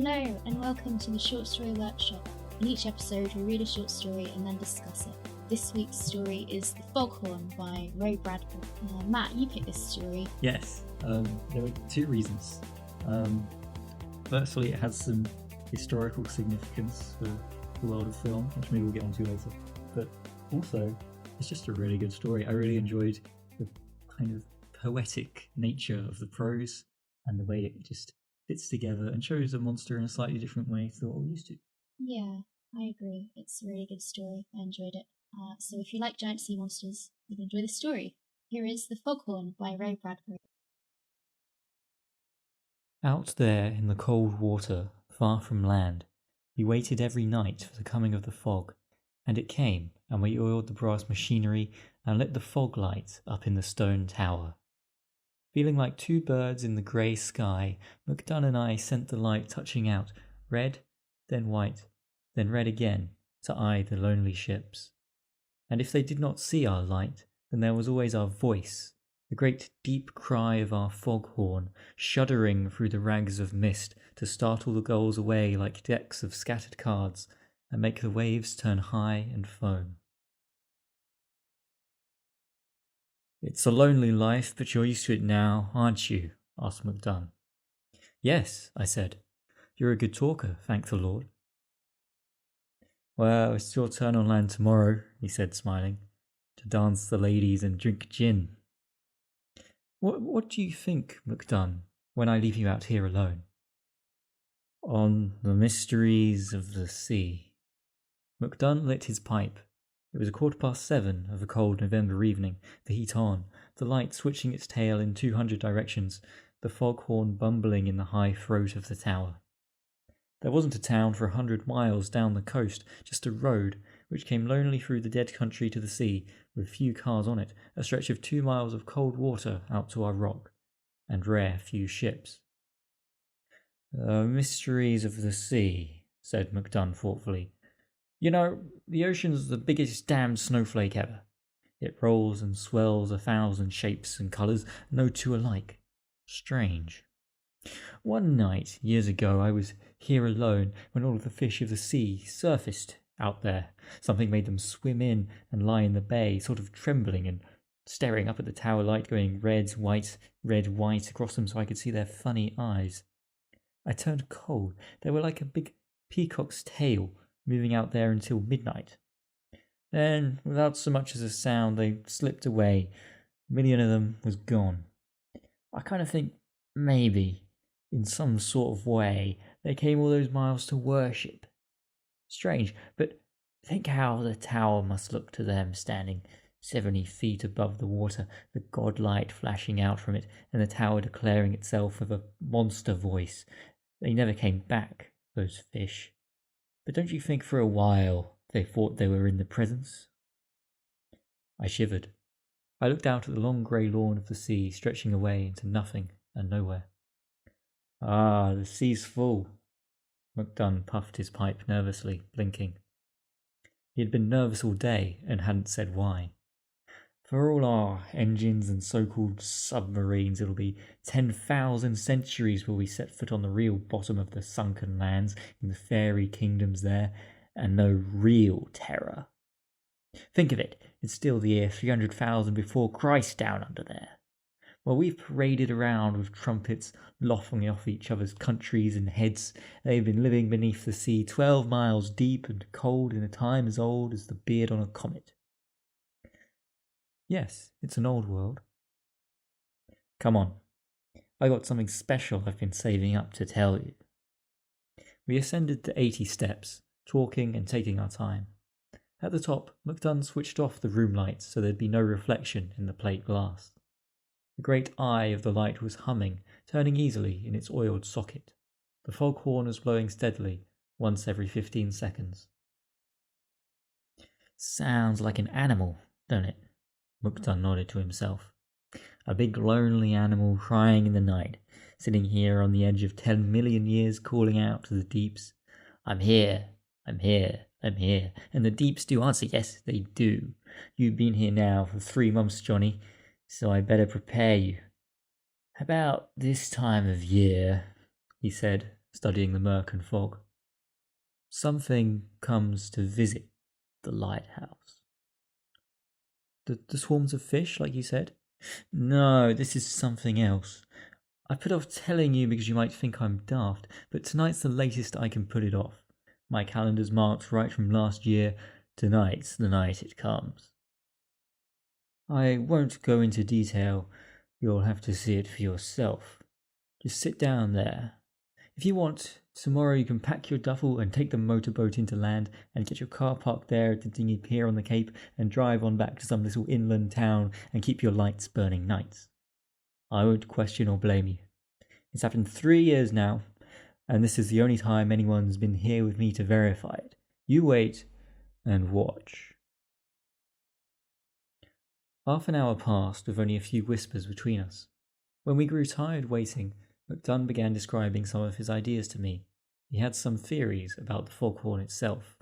Hello and welcome to the Short Story Workshop. In each episode we read a short story and then discuss it. This week's story is The Foghorn by Bradbury. Matt, you picked this story. Yes, there are two reasons. Firstly, it has some historical significance for the world of film, which maybe we'll get onto later. But also, it's just a really good story. I really enjoyed the kind of poetic nature of the prose and the way it just fits together and shows a monster in a slightly different way to what we're used to. Yeah, I agree. It's a really good story. I enjoyed it. So if you like giant sea monsters, you'll enjoy this story. Here is The Foghorn by Bradbury. Out there in the cold water, far from land, we waited every night for the coming of the fog, and it came, and we oiled the brass machinery and lit the fog light up in the stone tower. Feeling like two birds in the grey sky, McDunn and I sent the light touching out, red, then white, then red again, to eye the lonely ships. And if they did not see our light, then there was always our voice, the great deep cry of our foghorn, shuddering through the rags of mist to startle the gulls away like decks of scattered cards, and make the waves turn high and foam. "It's a lonely life, but you're used to it now, aren't you?" asked McDunn. "Yes," I said. "You're a good talker, thank the Lord." "Well, it's your turn on land tomorrow," he said, smiling, "to dance the ladies and drink gin." What do you think, McDunn, when I leave you out here alone?" "On the mysteries of the sea." McDunn lit his pipe. It was 7:15 of a cold November evening, the heat on, the light switching its tail in 200 directions, the foghorn bumbling in the high throat of the tower. There wasn't a town for 100 miles down the coast, just a road, which came lonely through the dead country to the sea, with few cars on it, a stretch of 2 miles of cold water out to our rock, and rare few ships. "The mysteries of the sea," said McDunn thoughtfully. "You know, the ocean's the biggest damned snowflake ever. It rolls and swells 1,000 shapes and colours, no two alike. Strange. One night, years ago, I was here alone when all of the fish of the sea surfaced out there. Something made them swim in and lie in the bay, sort of trembling and staring up at the tower light, going red, white across them so I could see their funny eyes. I turned cold. They were like a big peacock's tail, moving out there until midnight. Then, without so much as a sound, they slipped away. 1,000,000 of them was gone. I kind of think maybe, in some sort of way, they came all those miles to worship. Strange, but think how the tower must look to them, standing 70 feet above the water, the godlight flashing out from it, and the tower declaring itself with a monster voice. They never came back, those fish. But don't you think for a while they thought they were in the presence?" I shivered. I looked out at the long grey lawn of the sea stretching away into nothing and nowhere. "Ah, the sea's full." McDunn puffed his pipe nervously, blinking. He had been nervous all day and hadn't said why. "For all our engines and so-called submarines, it'll be 10,000 centuries before we set foot on the real bottom of the sunken lands in the fairy kingdoms there, and no real terror. Think of it, it's still the year 300,000 before Christ down under there. While we've paraded around with trumpets lopping off each other's countries and heads, they've been living beneath the sea 12 miles deep and cold in a time as old as the beard on a comet." "Yes, it's an old world." "Come on, I got something special I've been saving up to tell you." We ascended the 80 steps, talking and taking our time. At the top, McDunn switched off the room lights so there'd be no reflection in the plate glass. The great eye of the light was humming, turning easily in its oiled socket. The foghorn was blowing steadily, once every 15 seconds. "Sounds like an animal, don't it?" McDunn nodded to himself. "A big lonely animal crying in the night, sitting here on the edge of 10 million years calling out to the deeps, 'I'm here, I'm here, I'm here.' And the deeps do answer, yes, they do. You've been here now for 3 months, Johnny, so I better prepare you. About this time of year," he said, studying the murk and fog. Something comes to visit the lighthouse. The swarms of fish, like you said? No, this is something else. I put off telling you because you might think I'm daft, but tonight's the latest I can put it off. My calendar's marked right from last year. Tonight's the night it comes. I won't go into detail. You'll have to see it for yourself. Just sit down there. If you want, tomorrow you can pack your duffel and take the motorboat into land and get your car parked there at the dinghy pier on the Cape and drive on back to some little inland town and keep your lights burning nights. I won't question or blame you. It's happened 3 years now, and this is the only time anyone's been here with me to verify it. You wait and watch. Half an hour passed with only a few whispers between us. When we grew tired waiting, MacDunn began describing some of his ideas to me. He had some theories about the foghorn itself.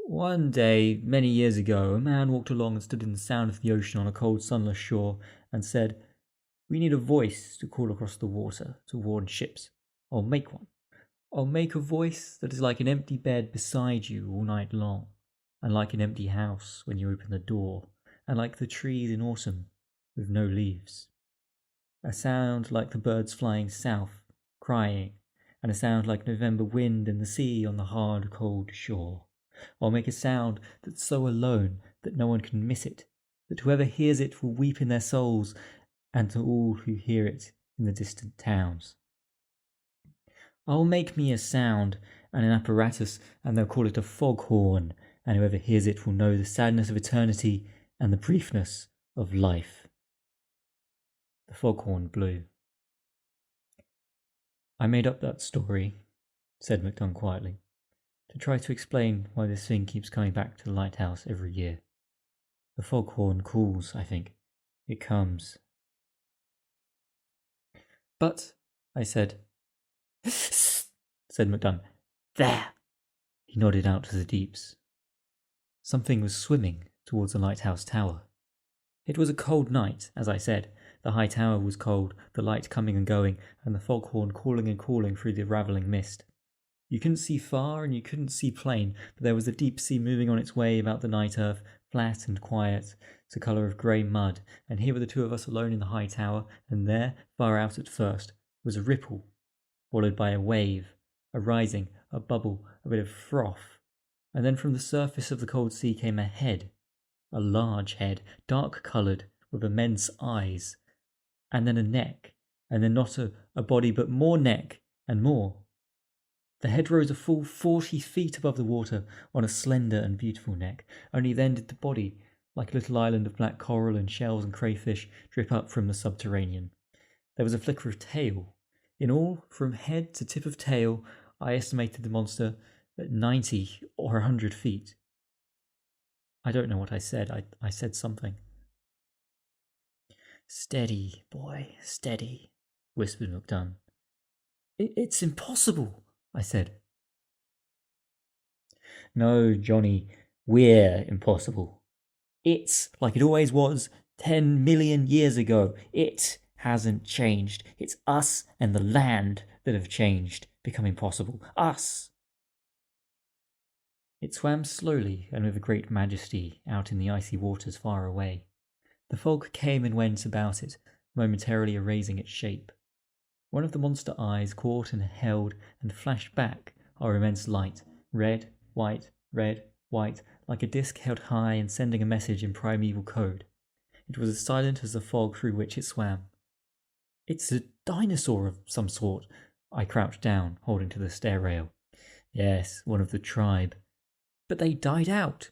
One day, many years ago, a man walked along and stood in the sound of the ocean on a cold, sunless shore and said, "We need a voice to call across the water to warn ships. I'll make one. I'll make a voice that is like an empty bed beside you all night long, and like an empty house when you open the door, and like the trees in autumn with no leaves. A sound like the birds flying south, crying, and a sound like November wind in the sea on the hard, cold shore. I'll make a sound that's so alone that no one can miss it, that whoever hears it will weep in their souls, and to all who hear it in the distant towns. I'll make me a sound and an apparatus, and they'll call it a foghorn, and whoever hears it will know the sadness of eternity and the briefness of life." The foghorn blew. "I made up that story," said MacDunn quietly, "to try to explain why this thing keeps coming back to the lighthouse every year. The foghorn calls, I think. It comes." "But," I said. Said MacDunn. "There!" He nodded out to the deeps. Something was swimming towards the lighthouse tower. It was a cold night, as I said. The high tower was cold, the light coming and going, and the foghorn calling and calling through the ravelling mist. You couldn't see far and you couldn't see plain, but there was the deep sea moving on its way about the night earth, flat and quiet, to colour of grey mud, and here were the two of us alone in the high tower, and there, far out at first, was a ripple, followed by a wave, a rising, a bubble, a bit of froth, and then from the surface of the cold sea came a head, a large head, dark-coloured, with immense eyes, and then a neck, and then not a body but more neck, and more. The head rose a full 40 feet above the water on a slender and beautiful neck. Only then did the body, like a little island of black coral and shells and crayfish, drip up from the subterranean. There was a flicker of tail. In all, from head to tip of tail, I estimated the monster at 90 or 100 feet. I don't know what I said. I said something. "Steady, boy, steady," whispered MacDunn. It's impossible," I said. "No, Johnny, we're impossible. It's like it always was 10 million years ago. It hasn't changed. It's us and the land that have changed, become impossible. Us." It swam slowly and with a great majesty out in the icy waters far away. The fog came and went about it, momentarily erasing its shape. One of the monster eyes caught and held and flashed back our immense light, red, white, like a disc held high and sending a message in primeval code. It was as silent as the fog through which it swam. "It's a dinosaur of some sort." I crouched down, holding to the stair rail. "Yes, one of the tribe." "But they died out."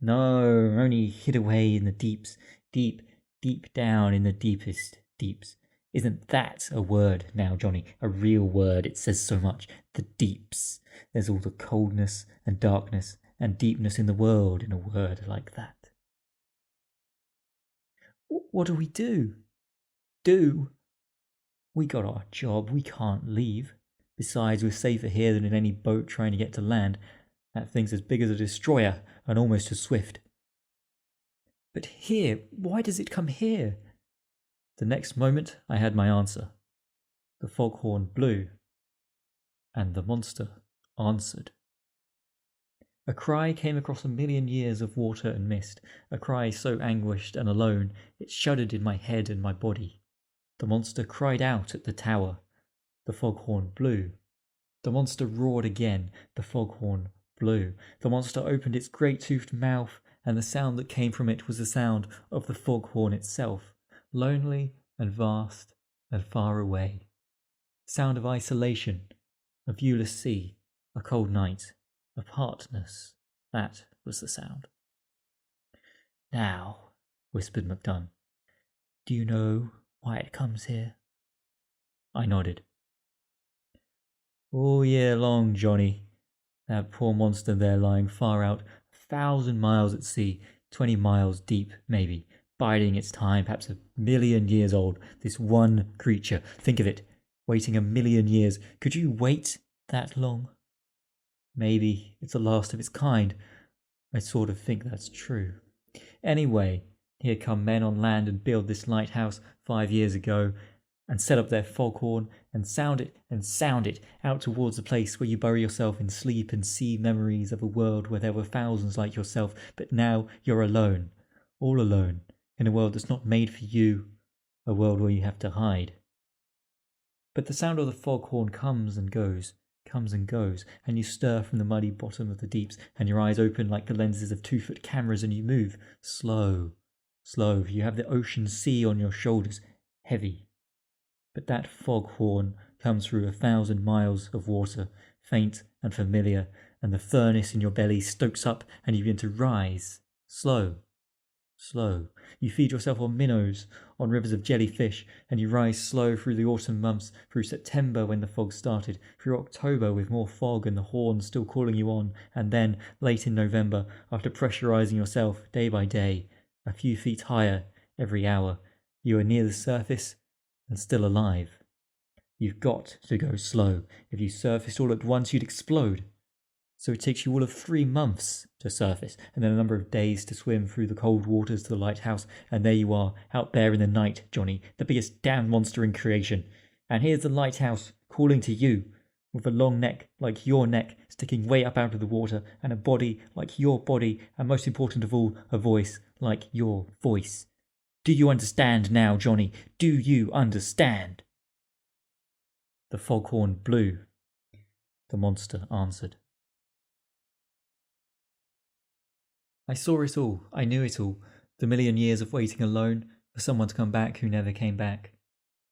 "No, only hid away in the deeps, deep down in the deepest deeps. Isn't that a word now, Johnny? A real word, it says so much. The deeps. There's all the coldness and darkness and deepness in the world in a word like that." "What do we do?" "Do? We got our job. We can't leave. Besides, we're safer here than in any boat trying to get to land. That thing's as big as a destroyer and almost as swift." "But here, why does it come here?" The next moment I had my answer. The foghorn blew, and the monster answered. A cry came across 1,000,000 years of water and mist, a cry so anguished and alone it shuddered in my head and my body. The monster cried out at the tower. The foghorn blew. The monster roared again. The foghorn blew. The monster opened its great toothed mouth, and the sound that came from it was the sound of the foghorn itself, lonely and vast and far away. Sound of isolation, a viewless sea, a cold night, apartness. That was the sound. "Now," whispered MacDunn, "do you know why it comes here?" I nodded. "All year long, Johnny. That poor monster there lying far out, 1,000 miles at sea, 20 miles deep, maybe, biding its time, perhaps 1,000,000 years old. This one creature. Think of it, waiting 1,000,000 years. Could you wait that long? Maybe it's the last of its kind. I sort of think that's true. Anyway, here come men on land and build this lighthouse 5 years ago, and set up their foghorn and sound it out towards the place where you bury yourself in sleep and see memories of a world where there were thousands like yourself, but now you're alone, all alone, in a world that's not made for you, a world where you have to hide. But the sound of the foghorn comes and goes, and you stir from the muddy bottom of the deeps, and your eyes open like the lenses of 2-foot cameras, and you move, slow, you have the ocean sea on your shoulders, heavy. But that foghorn comes through 1,000 miles of water, faint and familiar, and the furnace in your belly stokes up, and you begin to rise, slow. You feed yourself on minnows, on rivers of jellyfish, and you rise slow through the autumn months, through September when the fog started, through October with more fog and the horn still calling you on, and then, late in November, after pressurizing yourself day by day, a few feet higher every hour, you are near the surface and still alive. You've got to go slow. If you surfaced all at once, you'd explode. So it takes you all of 3 months to surface, and then a number of days to swim through the cold waters to the lighthouse, and there you are, out there in the night, Johnny, the biggest damn monster in creation. And here's the lighthouse calling to you, with a long neck like your neck sticking way up out of the water, and a body like your body, and most important of all, a voice like your voice. Do you understand now, Johnny? Do you understand? The foghorn blew. The monster answered. I saw it all. I knew it all. The 1,000,000 years of waiting alone for someone to come back who never came back.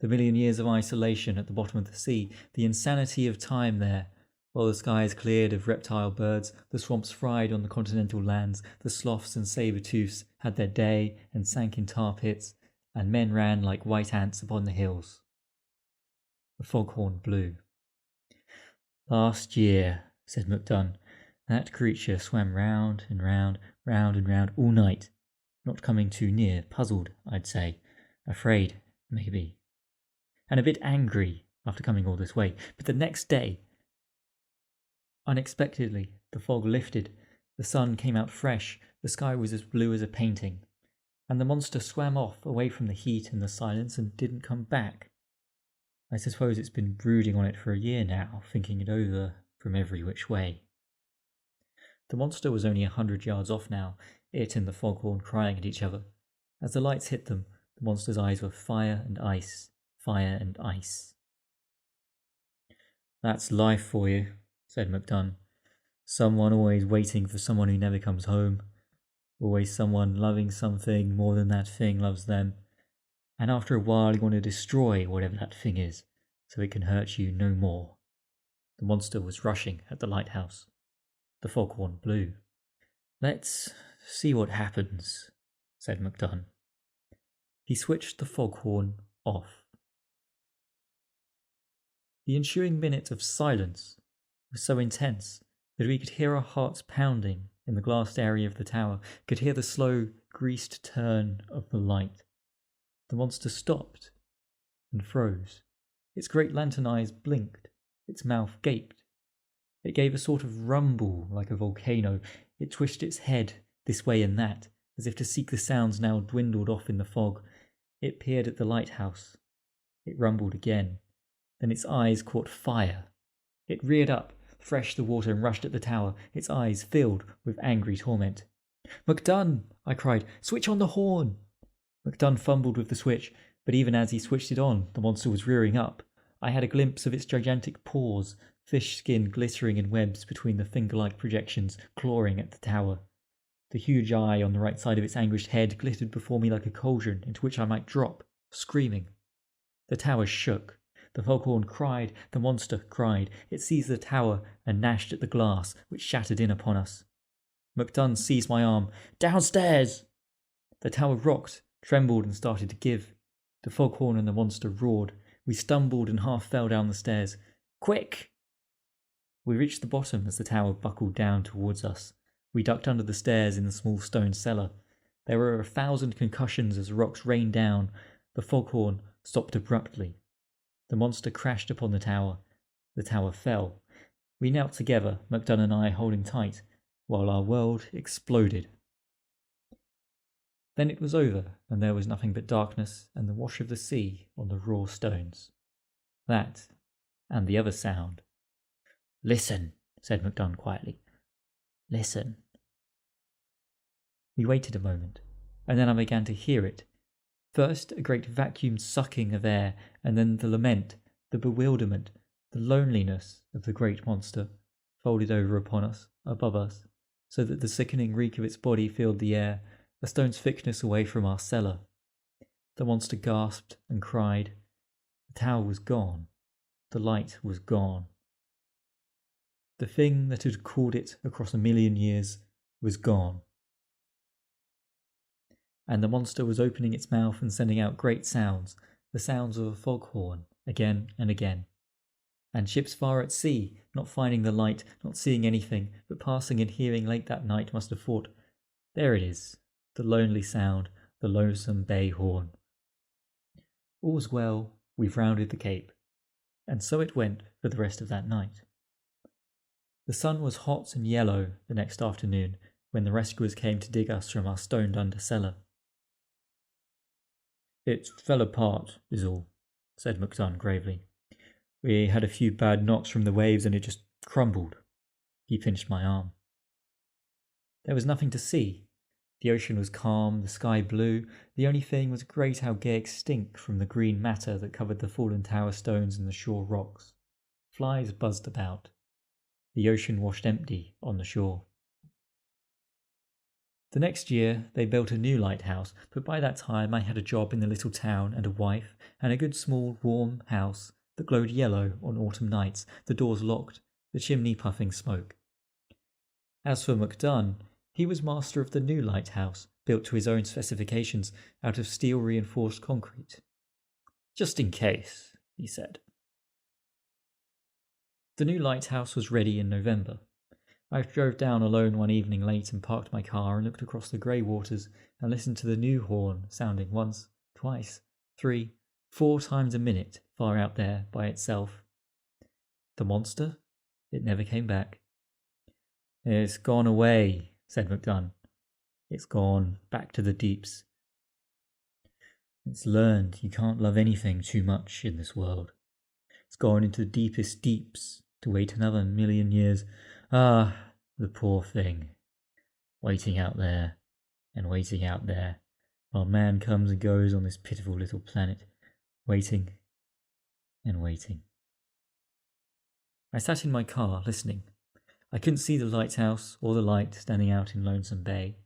The 1,000,000 years of isolation at the bottom of the sea. The insanity of time there. While the skies cleared of reptile birds, the swamps fried on the continental lands, the sloths and saber-tooths had their day and sank in tar pits, and men ran like white ants upon the hills. The foghorn blew. "Last year," said MacDunn, "that creature swam round and round all night, not coming too near, puzzled, I'd say, afraid, maybe, and a bit angry after coming all this way. But the next day, unexpectedly, the fog lifted, the sun came out fresh, the sky was as blue as a painting, and the monster swam off away from the heat and the silence and didn't come back. I suppose it's been brooding on it for a year now, thinking it over from every which way." The monster was only 100 yards off now, it and the foghorn crying at each other. As the lights hit them, the monster's eyes were fire and ice, fire and ice. "That's life for you," said MacDunn. "Someone always waiting for someone who never comes home. Always someone loving something more than that thing loves them. And after a while you want to destroy whatever that thing is, so it can hurt you no more." The monster was rushing at the lighthouse. The foghorn blew. "Let's see what happens," said MacDunn. He switched the foghorn off. The ensuing minute of silence was so intense that we could hear our hearts pounding in the glassed area of the tower, could hear the slow, greased turn of the light. The monster stopped and froze. Its great lantern eyes blinked. Its mouth gaped. It gave a sort of rumble like a volcano. It twished its head this way and that, as if to seek the sounds now dwindled off in the fog. It peered at the lighthouse. It rumbled again. Then its eyes caught fire. It reared up, threshed the water and rushed at the tower, its eyes filled with angry torment. "MacDunn!" I cried. "Switch on the horn!" MacDunn fumbled with the switch, but even as he switched it on, the monster was rearing up. I had a glimpse of its gigantic paws, fish skin glittering in webs between the finger-like projections, clawing at the tower. The huge eye on the right side of its anguished head glittered before me like a cauldron into which I might drop, screaming. The tower shook. The foghorn cried, the monster cried. It seized the tower and gnashed at the glass, which shattered in upon us. MacDunn seized my arm. "Downstairs!" The tower rocked, trembled and started to give. The foghorn and the monster roared. We stumbled and half fell down the stairs. "Quick!" We reached the bottom as the tower buckled down towards us. We ducked under the stairs in the small stone cellar. There were 1,000 concussions as rocks rained down. The foghorn stopped abruptly. The monster crashed upon the tower. The tower fell. We knelt together, MacDunn and I holding tight, while our world exploded. Then it was over, and there was nothing but darkness and the wash of the sea on the raw stones. That, and the other sound. "Listen," said MacDunn quietly. "Listen." We waited a moment, and then I began to hear it. First a great vacuum sucking of air, and then the lament, the bewilderment, the loneliness of the great monster, folded over upon us, above us, so that the sickening reek of its body filled the air, a stone's thickness away from our cellar. The monster gasped and cried. The tower was gone. The light was gone. The thing that had called it across 1,000,000 years was gone. And the monster was opening its mouth and sending out great sounds, the sounds of a foghorn, again and again. And ships far at sea, not finding the light, not seeing anything, but passing and hearing late that night, must have thought, "There it is, the lonely sound, the lonesome bay horn." All's well, we've rounded the cape. And so it went for the rest of that night. The sun was hot and yellow the next afternoon when the rescuers came to dig us from our stoned-under cellar. "It fell apart, is all," said MacDunn gravely. "We had a few bad knocks from the waves and it just crumbled." He pinched my arm. There was nothing to see. The ocean was calm, the sky blue. The only thing was a great algaic stink from the green matter that covered the fallen tower stones and the shore rocks. Flies buzzed about. The ocean washed empty on the shore. The next year they built a new lighthouse, but by that time I had a job in the little town and a wife, and a good small warm house that glowed yellow on autumn nights, the doors locked, the chimney puffing smoke. As for MacDunn, he was master of the new lighthouse, built to his own specifications out of steel-reinforced concrete. "Just in case," he said. The new lighthouse was ready in November. I drove down alone one evening late and parked my car and looked across the grey waters and listened to the new horn sounding once, twice, 3, 4 times a minute far out there by itself. The monster? It never came back. "It's gone away," said MacDunn. "It's gone back to the deeps. It's learned you can't love anything too much in this world. It's gone into the deepest deeps to wait another 1,000,000 years. Ah, the poor thing. Waiting out there and waiting out there, while man comes and goes on this pitiful little planet, waiting and waiting." I sat in my car, listening. I couldn't see the lighthouse or the light standing out in Lonesome Bay.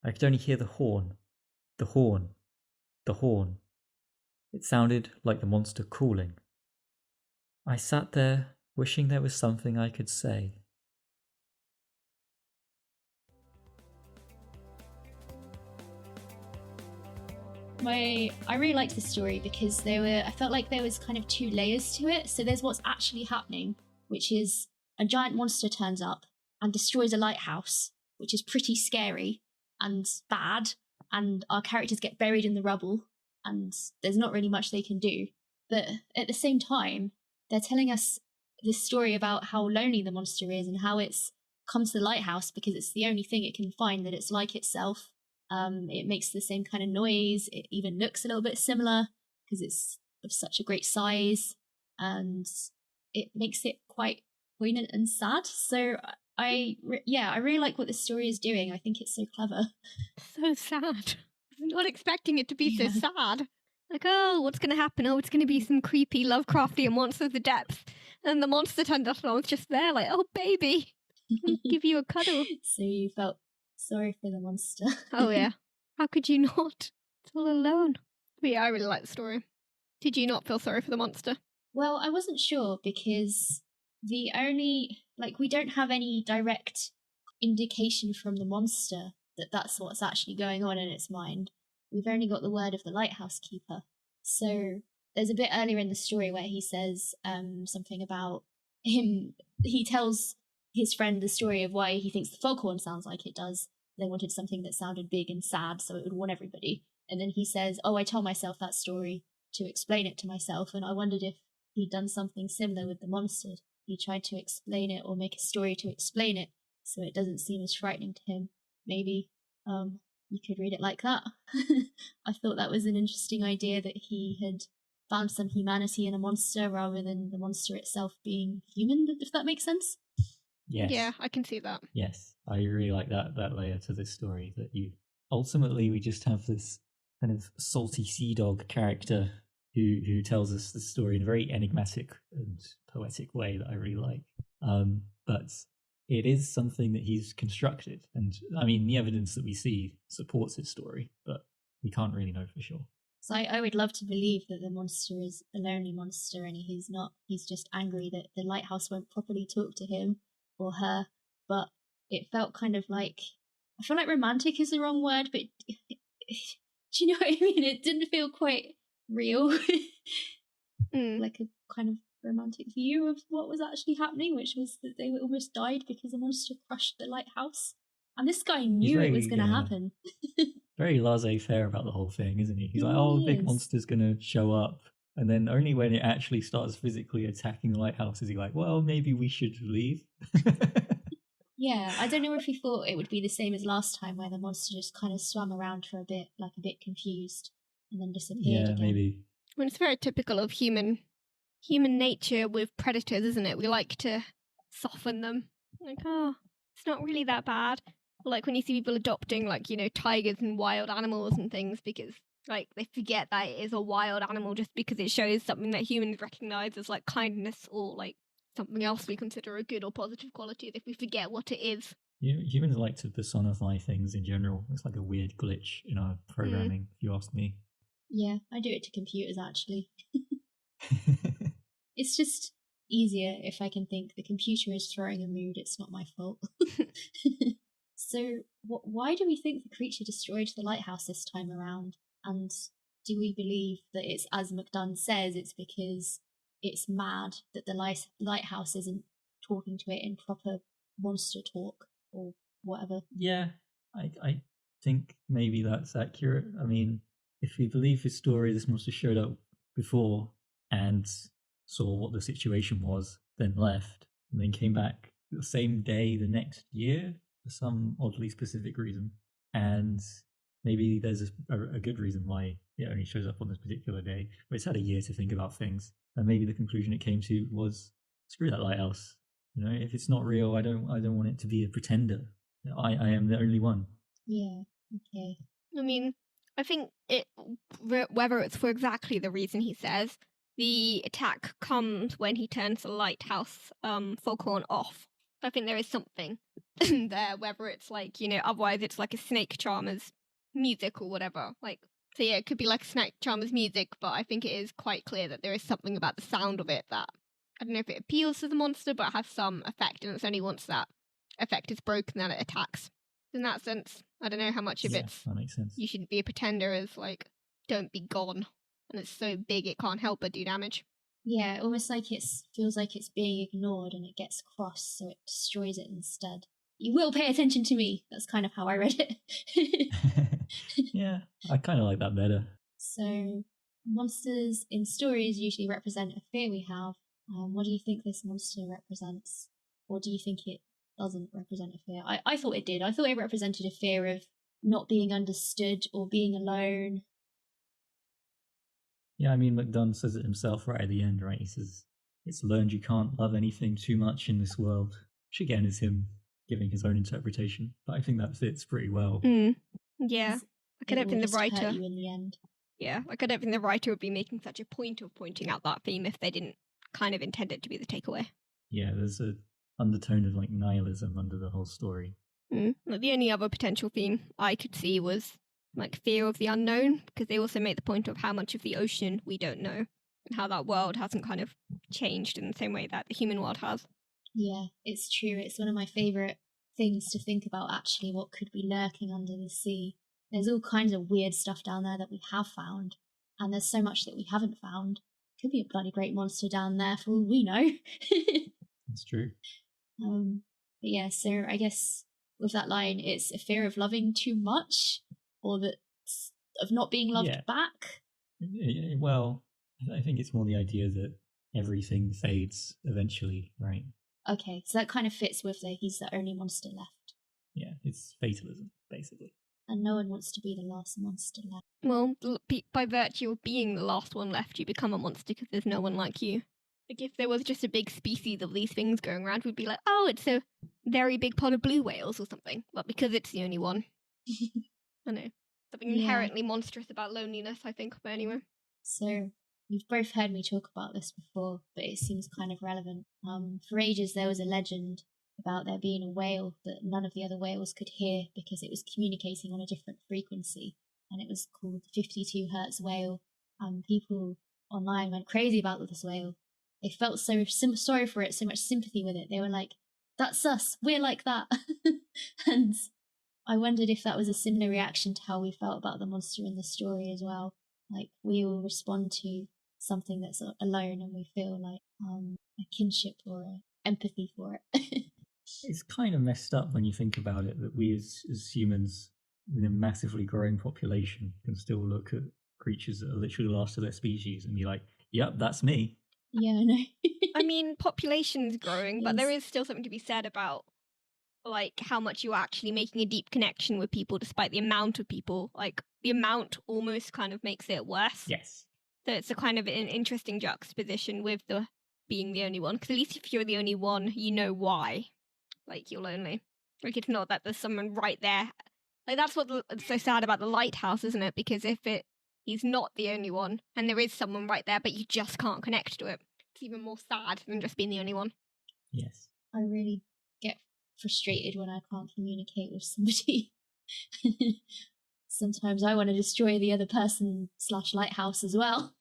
I could only hear the horn, the horn, the horn. It sounded like the monster calling. I sat there, wishing there was something I could say. I really liked this story because I felt like there was kind of 2 layers to it. So there's what's actually happening, which is a giant monster turns up and destroys a lighthouse, which is pretty scary and bad, and our characters get buried in the rubble, and there's not really much they can do. But at the same time, they're telling us this story about how lonely the monster is and how it's come to the lighthouse because it's the only thing it can find that it's like itself. It makes the same kind of noise. It even looks a little bit similar because it's of such a great size, and it makes it quite poignant and sad. So I really like what this story is doing. I think it's so clever. So sad. I was not expecting it to be so Yeah. sad. Like, oh, what's going to happen? Oh, it's going to be some creepy Lovecraftian monster of the depths. And the monster turned up and I was just there like, oh, baby, give you a cuddle. So you felt sorry for the monster. Oh, yeah. How could you not? It's all alone. But yeah, I really like the story. Did you not feel sorry for the monster? Well, I wasn't sure because we don't have any direct indication from the monster that that's what's actually going on in its mind. We've only got the word of the lighthouse keeper. So there's a bit earlier in the story where he says something about him. He tells his friend the story of why he thinks the foghorn sounds like it does. They wanted something that sounded big and sad so it would warn everybody. And then he says, oh, I tell myself that story to explain it to myself. And I wondered if he'd done something similar with the monster. He tried to explain it or make a story to explain it so it doesn't seem as frightening to him. Maybe you could read it like that. I thought that was an interesting idea that he had found some humanity in a monster rather than the monster itself being human, if that makes sense. Yes. Yeah, I can see that. Yes, I really like that layer to this story, that you ultimately we just have this kind of salty sea dog character who tells us the story in a very enigmatic and poetic way that I really like. But it is something that he's constructed, and I mean the evidence that we see supports his story, but we can't really know for sure. So I would love to believe that the monster is a lonely monster and he's not. He's just angry that the lighthouse won't properly talk to him or her. But it felt kind of like, I feel like romantic is the wrong word, but do you know what I mean? It didn't feel quite real. Like a kind of romantic view of what was actually happening, which was that they almost died because a monster crushed the lighthouse. And this guy knew it was going to happen. Very laissez-faire about the whole thing, isn't he? He's like, oh, the big monster's going to show up. And then only when it actually starts physically attacking the lighthouse is he like, well, maybe we should leave. Yeah, I don't know if he thought it would be the same as last time where the monster just kind of swam around for a bit, like a bit confused, and then disappeared again. Maybe. Well, it's very typical of human nature with predators, isn't it? We like to soften them. Like, oh, it's not really that bad. Like when you see people adopting, like, tigers and wild animals and things because, like, they forget that it is a wild animal just because it shows something that humans recognize as, like, kindness or, like, something else we consider a good or positive quality, if we forget what it is. Humans like to personify things in general. It's like a weird glitch in our programming, if you ask me. Yeah, I do it to computers, actually. It's just easier if I can think the computer is throwing a mood, it's not my fault. So, why do we think the creature destroyed the lighthouse this time around? And do we believe that it's, as McDunn says, it's because it's mad that the lighthouse isn't talking to it in proper monster talk or whatever? Yeah, I think maybe that's accurate. I mean, if we believe his story, this monster showed up before and saw what the situation was, then left, and then came back the same day the next year for some oddly specific reason. And maybe there's a good reason why it only shows up on this particular day, but it's had a year to think about things. And maybe the conclusion it came to was, screw that lighthouse. If it's not real, I don't want it to be a pretender. I am the only one. Yeah, okay. I mean, I think whether it's for exactly the reason he says, the attack comes when he turns the lighthouse foghorn off. I think there is something there, whether it's like, otherwise it's like a snake charmer's music or whatever. Like, so yeah, it could be like a snake charmer's music, but I think it is quite clear that there is something about the sound of it that, I don't know if it appeals to the monster, but it has some effect, and it's only once that effect is broken that it attacks. In that sense, I don't know how much of it's, that makes sense. You should be a pretender as like, don't be gone. And it's so big it can't help but do damage. Yeah, almost like feels like it's being ignored and it gets cross, so it destroys it instead. You will pay attention to me. That's kind of how I read it. Yeah, I kind of like that better. So, monsters in stories usually represent a fear we have. What do you think this monster represents? Or do you think it doesn't represent a fear? I thought it did. I thought it represented a fear of not being understood or being alone. Yeah, I mean, McDunn says it himself right at the end, right? He says, It's learned you can't love anything too much in this world, which again is him giving his own interpretation, but I think that fits pretty well. Yeah, I don't think the writer hurt you in the end. Yeah, I don't think the writer would be making such a point of pointing out that theme if they didn't kind of intend it to be the takeaway. Yeah, there's a undertone of like nihilism under the whole story. Like, the only other potential theme I could see was like fear of the unknown, because they also make the point of how much of the ocean we don't know and how that world hasn't kind of changed in the same way that the human world has. Yeah, it's true. It's one of my favourite things to think about, actually, what could be lurking under the sea. There's all kinds of weird stuff down there that we have found, and there's so much that we haven't found. Could be a bloody great monster down there for all we know. That's true. But yeah, so I guess with that line, it's a fear of loving too much, or that of not being loved back. Well, I think it's more the idea that everything fades eventually, right? Okay, so that kind of fits with he's the only monster left. Yeah, it's fatalism, basically. And no one wants to be the last monster left. Well, by virtue of being the last one left, you become a monster because there's no one like you. Like, if there was just a big species of these things going around, we'd be like, oh, it's a very big pod of blue whales or something. But because it's the only one. I know. Something inherently monstrous about loneliness, I think, but anyway. So, you've both heard me talk about this before, but it seems kind of relevant. For ages, there was a legend about there being a whale that none of the other whales could hear because it was communicating on a different frequency, and it was called the 52 hertz whale. People online went crazy about this whale. They felt so sorry for it, so much sympathy with it. They were like, that's us, we're like that. And I wondered if that was a similar reaction to how we felt about the monster in the story as well. Like, we all respond to something that's alone and we feel like a kinship or empathy for it. It's kind of messed up when you think about it, that we as humans, in a massively growing population, can still look at creatures that are literally the last of their species and be like, yep, that's me. Yeah, I know. I mean, population's growing, but there is still something to be said about, like, how much you're actually making a deep connection with people despite the amount of people. Like, the amount almost kind of makes it worse. Yes. So it's a kind of an interesting juxtaposition with the being the only one, because at least if you're the only one, you know why. Like, you're lonely. Like, it's not that there's someone right there. Like, that's what's so sad about the lighthouse, isn't it? Because if he's not the only one, and there is someone right there, but you just can't connect to it, it's even more sad than just being the only one. Yes. I really get frustrated when I can't communicate with somebody. Sometimes I want to destroy the other person / lighthouse as well.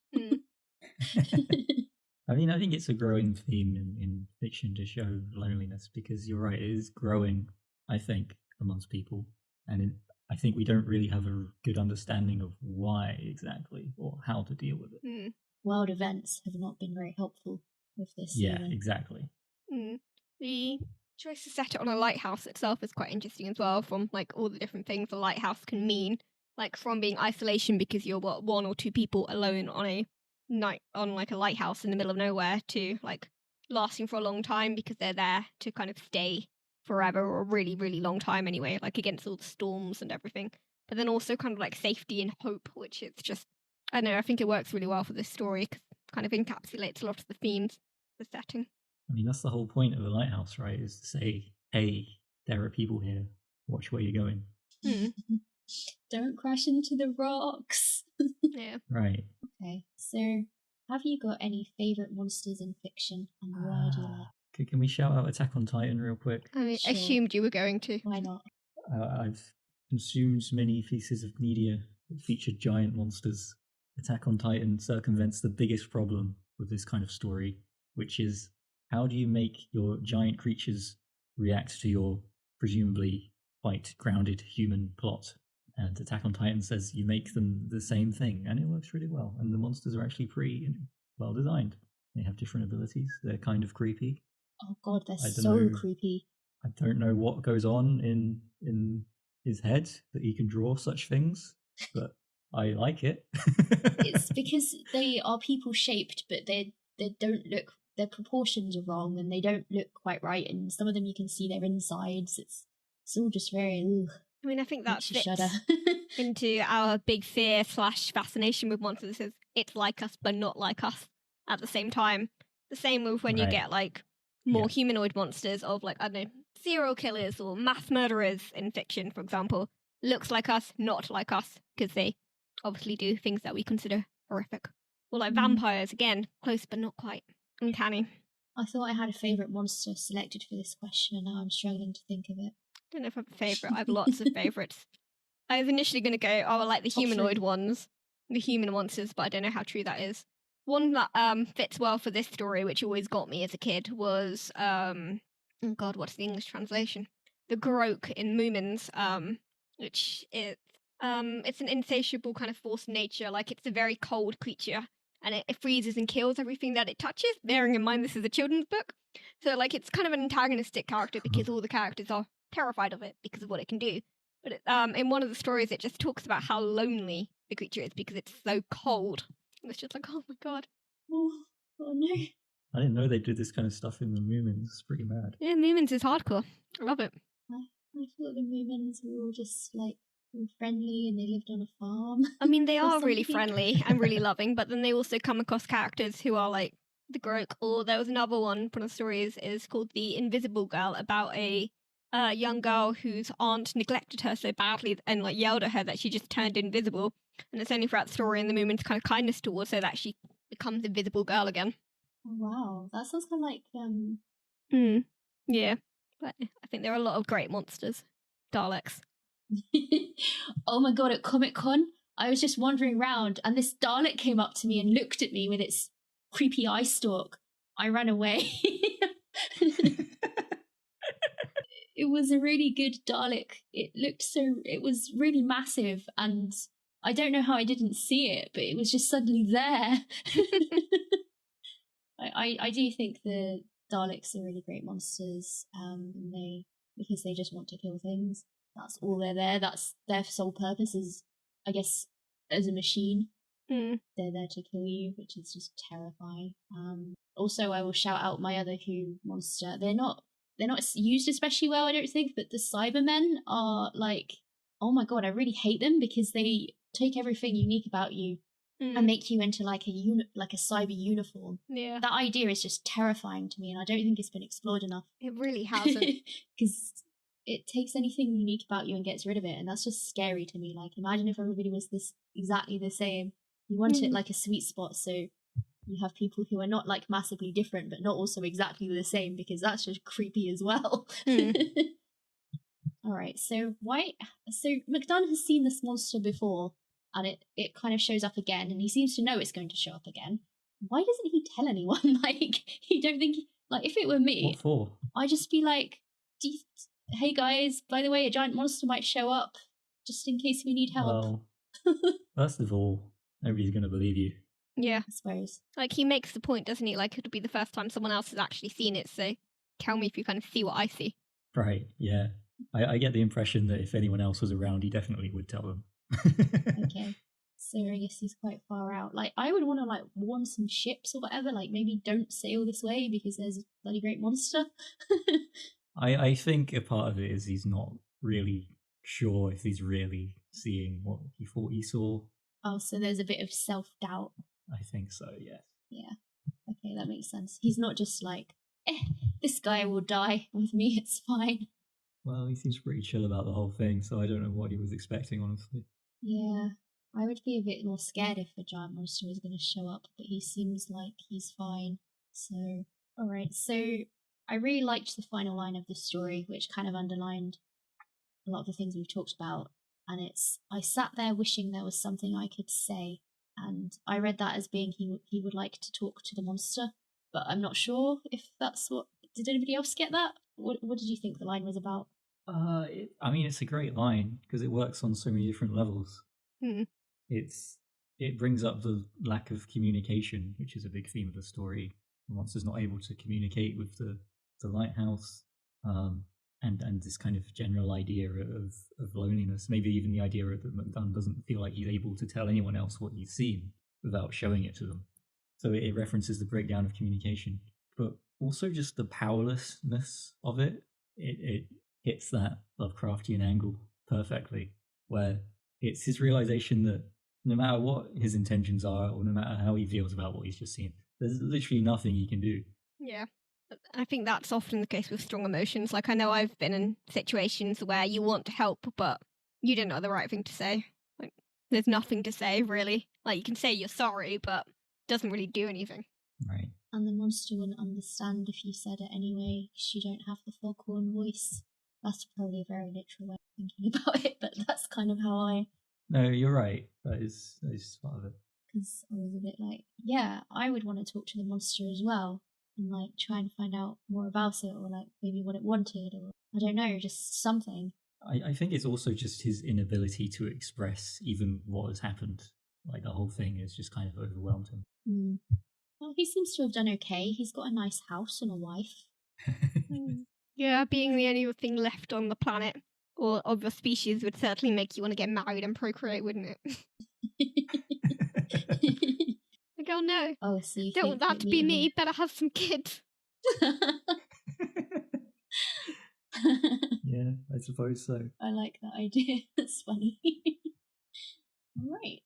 I mean, I think it's a growing theme in fiction to show loneliness, because you're right, it is growing, I think, amongst people. And I think we don't really have a good understanding of why exactly or how to deal with it. World events have not been very helpful with this. Yeah, exactly. The choice to set it on a lighthouse itself is quite interesting as well, from like all the different things a lighthouse can mean. Like, from being isolation because you're one or two people alone on a night on like a lighthouse in the middle of nowhere, to like lasting for a long time because they're there to kind of stay forever, or a really, really long time anyway, like against all the storms and everything. But then also kind of like safety and hope, which it's just, I don't know, I think it works really well for this story because it kind of encapsulates a lot of the themes, the setting. I mean, that's the whole point of a lighthouse, right? Is to say, hey, there are people here, watch where you're going. Don't crash into the rocks. Yeah. Right. Okay, so have you got any favourite monsters in fiction, and why do you like? Can we shout out Attack on Titan real quick? I Sure. assumed you were going to. Why not? I've consumed many pieces of media that featured giant monsters. Attack on Titan circumvents the biggest problem with this kind of story, which is, how do you make your giant creatures react to your presumably quite grounded human plot? And Attack on Titan says you make them the same thing, and it works really well. And the monsters are actually pretty well designed. They have different abilities. They're kind of creepy. Oh god, they're so creepy. I don't know what goes on in his head that he can draw such things, but I like it. It's because they are people shaped, but they don't look, their proportions are wrong and they don't look quite right, and some of them you can see their insides. It's all just very I mean, I think that fits shudder. into our big fear / fascination with monsters. Is it's like us but not like us at the same time. The same with when you Right. get like more Yeah. humanoid monsters of like, I don't know, serial killers or mass murderers in fiction, for example. Looks like us, not like us, because they obviously do things that we consider horrific. Or like vampires, again, close but not quite. Uncanny. I thought I had a favourite monster selected for this question, and now I'm struggling to think of it. Don't know if I have a favourite. I have lots of favourites. I was initially going to go, oh, I like the Top humanoid three. ones, the human monsters, but I don't know how true that is. One that fits well for this story, which always got me as a kid, was oh god, what's the English translation? The Groke in Moomins, which is it's an insatiable kind of force of nature. Like, it's a very cold creature, and it freezes and kills everything that it touches. Bearing in mind this is a children's book, so like it's kind of an antagonistic character because all the characters are terrified of it because of what it can do. But in one of the stories, it just talks about how lonely the creature is because it's so cold. And it's just like, oh my god. Oh no. I didn't know they did this kind of stuff in the Moomins. It's pretty mad. Yeah, Moomins is hardcore. I love it. I thought the Moomins were all just like all friendly and they lived on a farm. I mean, they or are really something. friendly and really loving, but then they also come across characters who are like the Groke. Or there was another one from the stories is called The Invisible Girl, about a young girl whose aunt neglected her so badly and like yelled at her that she just turned invisible. And it's only throughout the story and the Moomin's kind of kindness towards her that she becomes Invisible Girl again. Oh, wow, that sounds kind of like Yeah, but I think there are a lot of great monsters. Daleks. Oh my god, at Comic-Con, I was just wandering around and this Dalek came up to me and looked at me with its creepy eye stalk. I ran away. It was a really good Dalek. It was really massive, and I don't know how I didn't see it, but it was just suddenly there. I do think the Daleks are really great monsters, because they just want to kill things. That's all they're there. That's their sole purpose is, I guess, as a machine. They're there to kill you, which is just terrifying. Also, I will shout out my other Who monster. They're not used especially well, I don't think, but the Cybermen are like, oh my god, I really hate them because they take everything unique about you and make you into like a cyber uniform. Yeah. That idea is just terrifying to me, and I don't think it's been explored enough. It really hasn't. Because it takes anything unique about you and gets rid of it, and that's just scary to me. Like, imagine if everybody was this exactly the same. You want it like a sweet spot, so you have people who are not like massively different, but not also exactly the same, because that's just creepy as well. All right, so McDunn has seen this monster before, and it kind of shows up again, and he seems to know it's going to show up again. Why doesn't he tell anyone? Like, you don't think like if it were me, What for? I'd just be like, hey guys, by the way, a giant monster might show up, just in case we need help. Well, first of all, nobody's going to believe you. Yeah. I suppose. Like, he makes the point, doesn't he? Like, it'll be the first time someone else has actually seen it, so tell me if you kind of see what I see. Right, yeah. I get the impression that if anyone else was around, he definitely would tell them. Okay. So I guess he's quite far out. Like, I would want to like warn some ships or whatever, like maybe don't sail this way because there's a bloody great monster. I think a part of it is he's not really sure if he's really seeing what he thought he saw. Oh, so there's a bit of self-doubt. I think so, yes. Yeah. Okay, that makes sense. He's not just like, this guy will die with me, it's fine. Well, he seems pretty chill about the whole thing, so I don't know what he was expecting, honestly. Yeah. I would be a bit more scared if a giant monster was going to show up, but he seems like he's fine. So, alright, so I really liked the final line of the story, which kind of underlined a lot of the things we've talked about. And it's, I sat there wishing there was something I could say. And I read that as being he would like to talk to the monster, but I'm not sure if that's what... Did anybody else get that? What did you think the line was about? I mean, it's a great line because it works on so many different levels. It brings up the lack of communication, which is a big theme of the story. The monster's not able to communicate with the lighthouse, and this kind of general idea of loneliness. Maybe even the idea that McDunn doesn't feel like he's able to tell anyone else what he's seen without showing it to them. So it references the breakdown of communication, but also just the powerlessness of it. It hits that Lovecraftian angle perfectly, where it's his realization that no matter what his intentions are, or no matter how he feels about what he's just seen, There's literally nothing he can do. Yeah. I think that's often the case with strong emotions. Like, I know I've been in situations where you want to help, but you don't know the right thing to say. Like, there's nothing to say, really. Like, you can say you're sorry, but it doesn't really do anything. Right. And the monster wouldn't understand if you said it anyway, because you don't have the foghorn voice. That's probably a very literal way of thinking about it, but that's kind of how No, you're right. That is part of it. because I was a bit like, yeah, I would want to talk to the monster as well and like try and find out more about it, or like maybe what it wanted, or I don't know, just something. I think it's also just his inability to express even what has happened. Like the whole thing has just kind of overwhelmed him. Mm. Well, he seems to have done okay. He's got a nice house and a wife. Yeah, being the only thing left on the planet or of your species would certainly make you want to get married and procreate, wouldn't it? Like, oh no, Oh, so you don't want that to be me. Better have some kids. Yeah, I suppose so. I like that idea. That's funny. All right.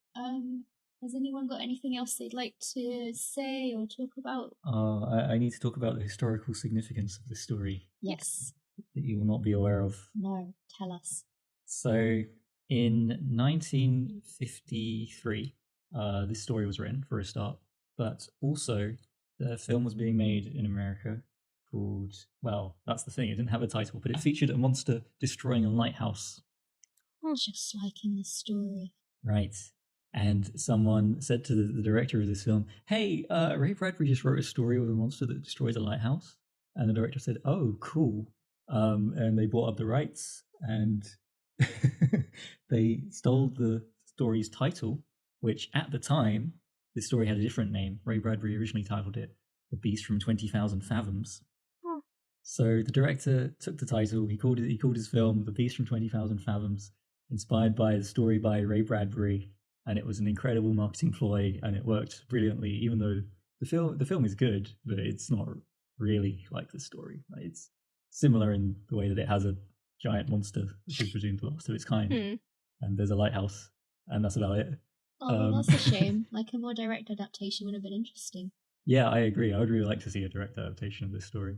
Has anyone got anything else they'd like to say or talk about? I need to talk about the historical significance of this story Yes. that you will not be aware of. No. Tell us. So, in 1953, this story was written for a start, but also the film was being made in America called, well, that's the thing, it didn't have a title, but it featured a monster destroying a lighthouse. Just like in the story. Right. And someone said to the director of this film, hey, Ray Bradbury just wrote a story with a monster that destroys a lighthouse. And the director said, oh, cool. And they bought up the rights and they stole the story's title, which at the time, this story had a different name. Ray Bradbury originally titled it The Beast from 20,000 Fathoms. Oh. So the director took the title, he called his film The Beast from 20,000 Fathoms, inspired by the story by Ray Bradbury, and it was an incredible marketing ploy, and it worked brilliantly. Even though the film is good, but it's not really like the story. Like, it's similar in the way that it has a giant monster, which is presumed the last of its kind, and there's a lighthouse, and that's about it. Oh, that's a shame. Like a more direct adaptation would have been interesting. Yeah, I agree. I would really like to see a direct adaptation of this story.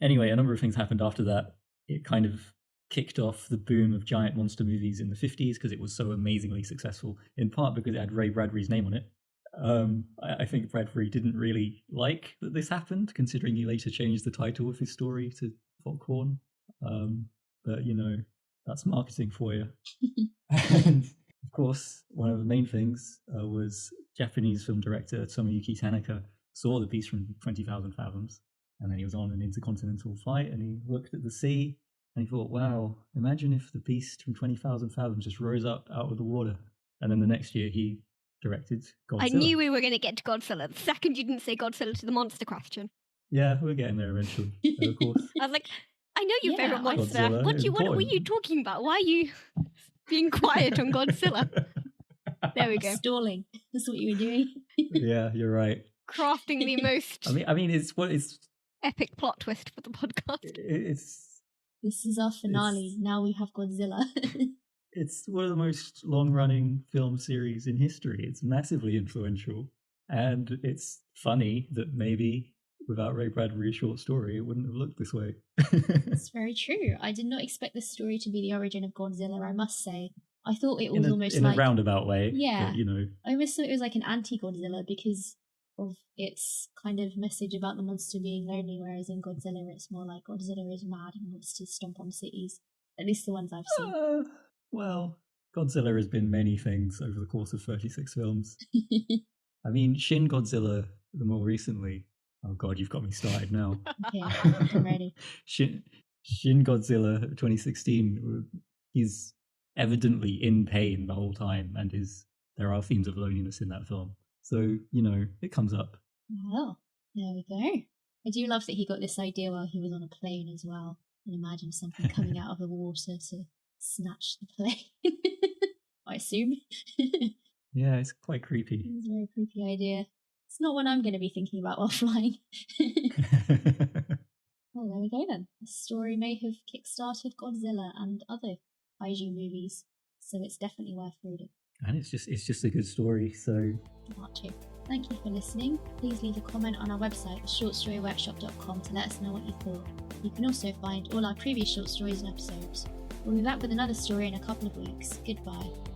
Anyway, a number of things happened after that. It kind of kicked off the boom of giant monster movies in the 50s because it was so amazingly successful, in part because it had Ray Bradbury's name on it. I think Bradbury didn't really like that this happened, considering he later changed the title of his story to Foghorn. But, you know, that's marketing for you. And, of course, one of the main things was Japanese film director Tomoyuki Tanaka saw The Beast from 20,000 Fathoms, and then he was on an intercontinental flight, and he looked at the sea, and he thought, wow, imagine if The Beast from 20,000 Fathoms just rose up out of the water. And then the next year he directed Godzilla. I knew we were going to get to Godzilla the second you didn't say Godzilla to the monster question. Yeah, we're getting there eventually, of course. I was like, I know your favourite monster. Godzilla, What were you talking about? Why are you being quiet on Godzilla? There we go. Stalling. That's what you were doing. Yeah, you're right. Crafting the most I mean, it's epic plot twist for the podcast. This is our finale. Now we have Godzilla. It's one of the most long-running film series in history. It's massively influential, and it's funny that maybe without Ray Bradbury's short story, it wouldn't have looked this way. That's very true. I did not expect this story to be the origin of Godzilla, I must say. I thought it was almost in like... a roundabout way. Yeah. But, you know. I almost thought it was like an anti-Godzilla because of its kind of message about the monster being lonely, whereas in Godzilla it's more like Godzilla is mad and wants to stomp on cities. At least the ones I've seen. Well, Godzilla has been many things over the course of 36 films. I mean, Shin Godzilla, the more recently... Oh god, you've got me started now. Okay, I'm ready. Shin Godzilla 2016, he's evidently in pain the whole time, and there are themes of loneliness in that film. So, you know, it comes up. Well, there we go. I do love that he got this idea while he was on a plane as well. And imagine something coming out of the water to snatch the plane. I assume. Yeah, it's quite creepy. It's a very creepy idea. It's not one I'm going to be thinking about while flying. Well, there we go then. The story may have kickstarted Godzilla and other kaiju movies, so it's definitely worth reading. And it's just a good story, so... Not to. Thank you for listening. Please leave a comment on our website, shortstoryworkshop.com, to let us know what you thought. You can also find all our previous short stories and episodes. We'll be back with another story in a couple of weeks. Goodbye.